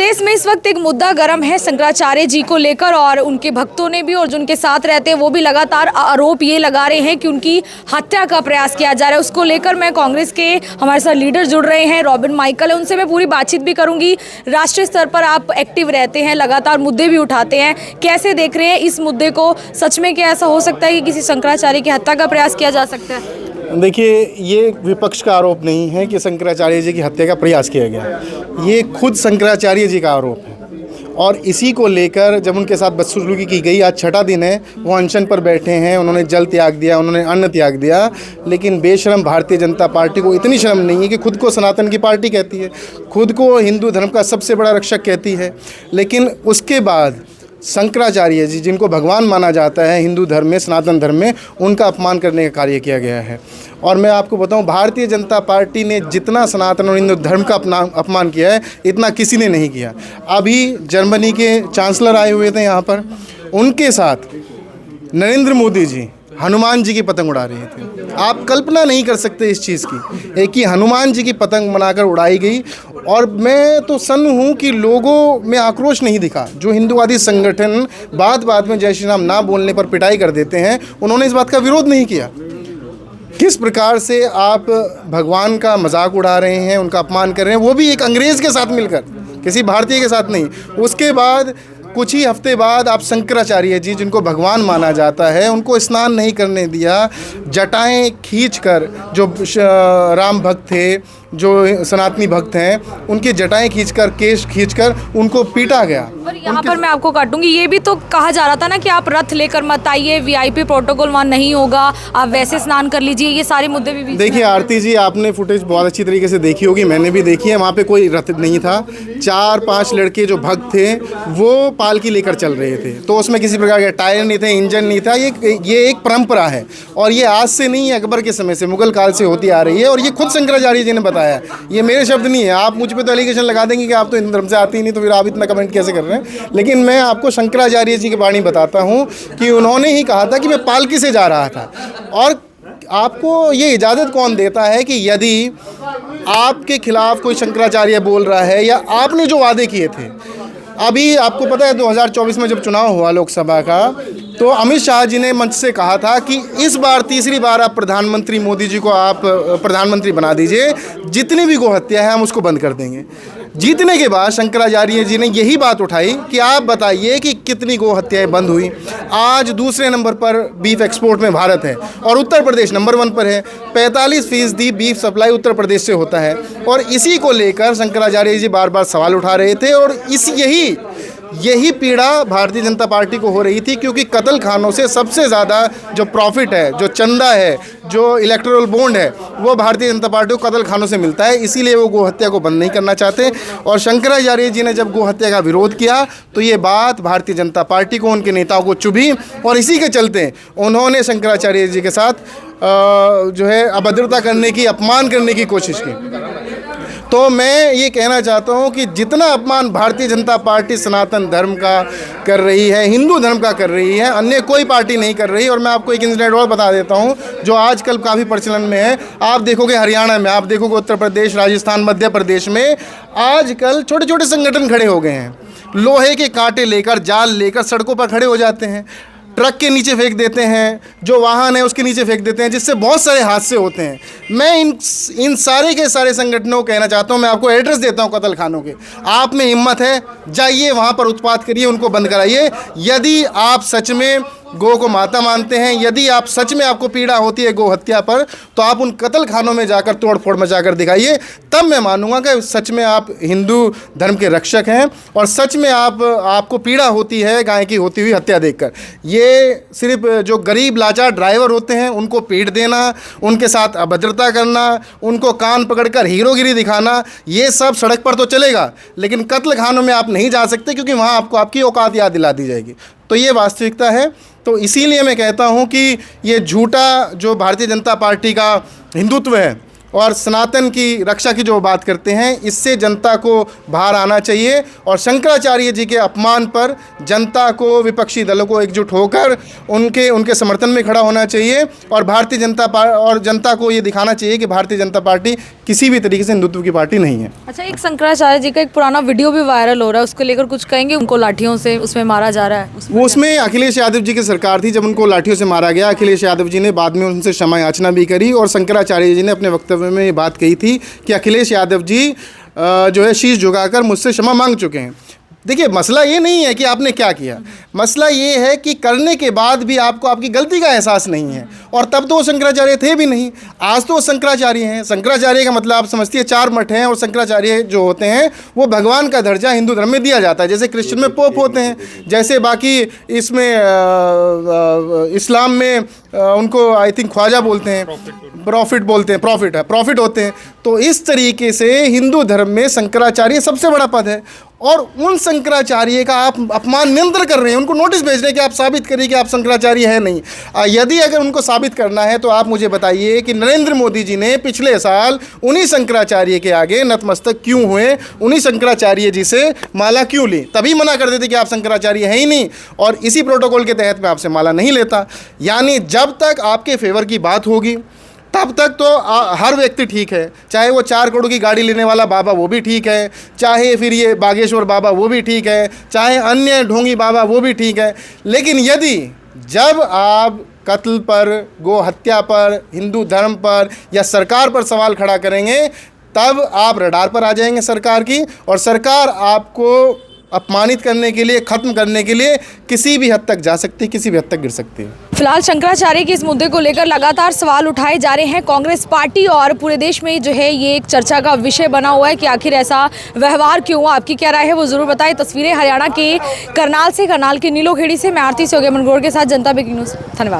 देश में इस वक्त एक मुद्दा गर्म है शंकराचार्य जी को लेकर और उनके भक्तों ने भी और जो उनके साथ रहते हैं वो भी लगातार आरोप ये लगा रहे हैं कि उनकी हत्या का प्रयास किया जा रहा है। उसको लेकर मैं कांग्रेस के हमारे साथ लीडर जुड़ रहे हैं, रॉबिन माइकल है, उनसे मैं पूरी बातचीत भी करूंगी। राष्ट्रीय स्तर पर आप एक्टिव रहते हैं, लगातार मुद्दे भी उठाते हैं, कैसे देख रहे हैं इस मुद्दे को? सच में क्या ऐसा हो सकता है कि किसी शंकराचार्य की हत्या का प्रयास किया जा सकता है? देखिए, ये विपक्ष का आरोप नहीं है कि शंकराचार्य जी की हत्या का प्रयास किया गया, ये खुद शंकराचार्य जी का आरोप है। और इसी को लेकर जब उनके साथ बदसलूकी की गई, आज छठा दिन है, वो अनशन पर बैठे हैं, उन्होंने जल त्याग दिया, उन्होंने अन्न त्याग दिया, लेकिन बेशरम भारतीय जनता पार्टी को इतनी शर्म नहीं है कि खुद को सनातन की पार्टी कहती है, खुद को हिंदू धर्म का सबसे बड़ा रक्षक कहती है, लेकिन उसके बाद शंकराचार्य जी जिनको भगवान माना जाता है हिंदू धर्म में, सनातन धर्म में, उनका अपमान करने का कार्य किया गया है। और मैं आपको बताऊं, भारतीय जनता पार्टी ने जितना सनातन और हिंदू धर्म का अपमान किया है, इतना किसी ने नहीं किया। अभी जर्मनी के चांसलर आए हुए थे यहाँ पर, उनके साथ नरेंद्र मोदी जी हनुमान जी की पतंग उड़ा रहे थे। आप कल्पना नहीं कर सकते इस चीज़ की, एक ही हनुमान जी की पतंग बनाकर उड़ाई गई। और मैं तो सन्न हूँ कि लोगों में आक्रोश नहीं दिखा। जो हिंदूवादी संगठन बात में जय श्री राम ना बोलने पर पिटाई कर देते हैं, उन्होंने इस बात का विरोध नहीं किया। किस प्रकार से आप भगवान का मजाक उड़ा रहे हैं, उनका अपमान कर रहे हैं, वो भी एक अंग्रेज़ के साथ मिलकर, किसी भारतीय के साथ नहीं। उसके बाद कुछ ही हफ्ते बाद आप शंकराचार्य जी जिनको भगवान माना जाता है, उनको स्नान नहीं करने दिया, जटाएं खींचकर, जो राम भक्त थे, जो सनातनी भक्त हैं, उनकी जटाएं खींचकर, केश खींचकर उनको पीटा गया। और यहाँ पर मैं आपको काटूंगी, ये भी तो कहा जा रहा था ना कि आप रथ लेकर मत आइए, वीआईपी प्रोटोकॉल वहाँ नहीं होगा, आप वैसे स्नान कर लीजिए, ये सारे मुद्दे भी देखिए आरती जी, आपने फुटेज बहुत अच्छी तरीके से देखी होगी, मैंने भी देखी है। वहाँ पे कोई रथ नहीं था, 4-5 लड़के जो भक्त थे वो पालकी लेकर चल रहे थे, तो उसमें किसी प्रकार के टायर नहीं थे, इंजन नहीं था। ये एक परंपरा है और ये आज से नहीं, अकबर के समय से, मुगल काल से होती आ रही है। और ये खुद शंकराचार्य जी ने बताया, ये मेरे शब्द नहीं है। आप मुझ पे तो एलिगेशन लगा देंगे कि आप तो हिंदू धर्म से आते ही नहीं, तो फिर आप इतना कमेंट कैसे कर रहे हैं? लेकिन मैं आपको शंकराचार्य जी की वाणी बताता हूँ कि उन्होंने ही कहा था कि मैं पालकी से जा रहा था। और आपको ये इजाज़त कौन देता है कि यदि आपके खिलाफ कोई शंकराचार्य बोल रहा है, या आपने जो वादे किए थे, अभी आपको पता है 2024 में जब चुनाव हुआ लोकसभा का, तो अमित शाह जी ने मंच से कहा था कि इस बार तीसरी बार आप प्रधानमंत्री, मोदी जी को आप प्रधानमंत्री बना दीजिए, जितनी भी गोहत्या है हम उसको बंद कर देंगे। जीतने के बाद शंकराचार्य जी ने यही बात उठाई कि आप बताइए कि कितनी गोहत्याएं बंद हुई। आज दूसरे नंबर पर बीफ एक्सपोर्ट में भारत है और उत्तर प्रदेश नंबर 1 पर है। 45% बीफ सप्लाई उत्तर प्रदेश से होता है। और इसी को लेकर शंकराचार्य जी बार बार सवाल उठा रहे थे। और यही पीड़ा भारतीय जनता पार्टी को हो रही थी, क्योंकि कत्ल खानों से सबसे ज़्यादा जो प्रॉफिट है, जो चंदा है, जो इलेक्टोरल बॉन्ड है, वो भारतीय जनता पार्टी को कत्ल खानों से मिलता है। इसीलिए वो गोहत्या को बंद नहीं करना चाहते। और शंकराचार्य जी ने जब गोहत्या का विरोध किया, तो ये बात भारतीय जनता पार्टी को, उनके नेताओं को चुभी, और इसी के चलते उन्होंने शंकराचार्य जी के साथ जो है अभद्रता करने की, अपमान करने की कोशिश की। तो मैं ये कहना चाहता हूँ कि जितना अपमान भारतीय जनता पार्टी सनातन धर्म का कर रही है, हिंदू धर्म का कर रही है, अन्य कोई पार्टी नहीं कर रही। और मैं आपको एक इंसिडेंट और बता देता हूँ जो आजकल काफ़ी प्रचलन में है। आप देखोगे हरियाणा में, आप देखोगे उत्तर प्रदेश, राजस्थान, मध्य प्रदेश में आजकल छोटे छोटे संगठन खड़े हो गए हैं। लोहे के कांटे लेकर, जाल लेकर सड़कों पर खड़े हो जाते हैं, ट्रक के नीचे फेंक देते हैं, जो वाहन है उसके नीचे फेंक देते हैं, जिससे बहुत सारे हादसे होते हैं। मैं इन सारे के सारे संगठनों को कहना चाहता हूं, मैं आपको एड्रेस देता हूं कत्ल खानों के। आप में हिम्मत है, जाइए वहां पर उत्पात करिए, उनको बंद कराइए। यदि आप सच में गौ को माता मानते हैं, यदि आप सच में आपको पीड़ा होती है गौ हत्या पर, तो आप उन कत्ल खानों में जाकर तोड़ फोड़ मचाकर दिखाइए। तब मैं मानूंगा कि सच में आप हिंदू धर्म के रक्षक हैं और सच में आपको पीड़ा होती है गाय की होती हुई हत्या देखकर। ये सिर्फ जो गरीब लाचार ड्राइवर होते हैं उनको पीट देना, उनके साथ अभद्रता करना, उनको कान पकड़कर हीरोगिरी दिखाना, ये सब सड़क पर तो चलेगा, लेकिन कत्ल खानों में आप नहीं जा सकते, क्योंकि वहाँ आपको आपकी औकात याद दिला दी जाएगी। तो ये वास्तविकता है। तो इसीलिए मैं कहता हूँ कि ये झूठा जो भारतीय जनता पार्टी का हिंदुत्व है और सनातन की रक्षा की जो बात करते हैं, इससे जनता को बाहर आना चाहिए। और शंकराचार्य जी के अपमान पर जनता को, विपक्षी दलों को एकजुट होकर उनके समर्थन में खड़ा होना चाहिए और जनता को ये दिखाना चाहिए कि भारतीय जनता पार्टी किसी भी तरीके से हिंदुत्व की पार्टी नहीं है। अच्छा, एक शंकराचार्य जी का एक पुराना वीडियो भी वायरल हो रहा है, उसको लेकर कुछ कहेंगे? उनको लाठियों से उसमें मारा जा रहा है, वो उसमें अखिलेश यादव जी की सरकार थी जब उनको लाठियों से मारा गया। अखिलेश यादव जी ने बाद में उनसे क्षमा याचना भी करी और शंकराचार्य जी ने अपने वक्तव्य में ये बात कही थी कि अखिलेश यादव जी जो है शीश झुकाकर मुझसे क्षमा मांग चुके हैं। देखिए, मसला ये नहीं है कि आपने क्या किया, मसला ये है कि करने के बाद भी आपको आपकी गलती का एहसास नहीं है। और तब तो वो शंकराचार्य थे भी नहीं, आज तो वो शंकराचार्य हैं। शंकराचार्य का मतलब आप समझती है 4 मठ हैं और शंकराचार्य जो होते हैं वो भगवान का दर्जा हिंदू धर्म में दिया जाता है। जैसे क्रिश्चियन में पोप होते हैं, जैसे बाकी इसमें इस्लाम में उनको आई थिंक ख्वाजा बोलते हैं, प्रॉफिट बोलते हैं, प्रॉफिट होते हैं। तो इस तरीके से हिंदू धर्म में शंकराचार्य सबसे बड़ा पद है और उन शंकराचार्य का आप अपमान नियंत्रण कर रहे हैं। उनको नोटिस भेज रहे हैं कि आप साबित करिए कि आप शंकराचार्य हैं नहीं। यदि अगर उनको साबित करना है तो आप मुझे बताइए कि नरेंद्र मोदी जी ने पिछले साल उन्हीं शंकराचार्य के आगे नतमस्तक क्यों हुए, उन्हीं शंकराचार्य जी से माला क्यों ली? तभी मना कर देते कि आप शंकराचार्य हैं ही नहीं और इसी प्रोटोकॉल के तहत मैं आपसे माला नहीं लेता। यानी जब तक आपके फेवर की बात होगी तब तक तो हर व्यक्ति ठीक है, चाहे वो 4 करोड़ की गाड़ी लेने वाला बाबा वो भी ठीक है, चाहे फिर ये बागेश्वर बाबा वो भी ठीक है, चाहे अन्य ढोंगी बाबा वो भी ठीक है। लेकिन यदि जब आप कत्ल पर, गो हत्या पर, हिंदू धर्म पर या सरकार पर सवाल खड़ा करेंगे तब आप रडार पर आ जाएंगे सरकार की, और सरकार आपको अपमानित करने के लिए, ख़त्म करने के लिए किसी भी हद तक जा सकती है, किसी भी हद तक गिर सकती है। फिलहाल शंकराचार्य के इस मुद्दे को लेकर लगातार सवाल उठाए जा रहे हैं। कांग्रेस पार्टी और पूरे देश में जो है ये एक चर्चा का विषय बना हुआ है कि आखिर ऐसा व्यवहार क्यों हुआ। आपकी क्या राय है वो जरूर बताएं। तस्वीरें हरियाणा के करनाल से, करनाल के नीलोखेड़ी से मैं आरती सोगे मनगोड़ के साथ, जनता ब्रेकिंग न्यूज़। धन्यवाद।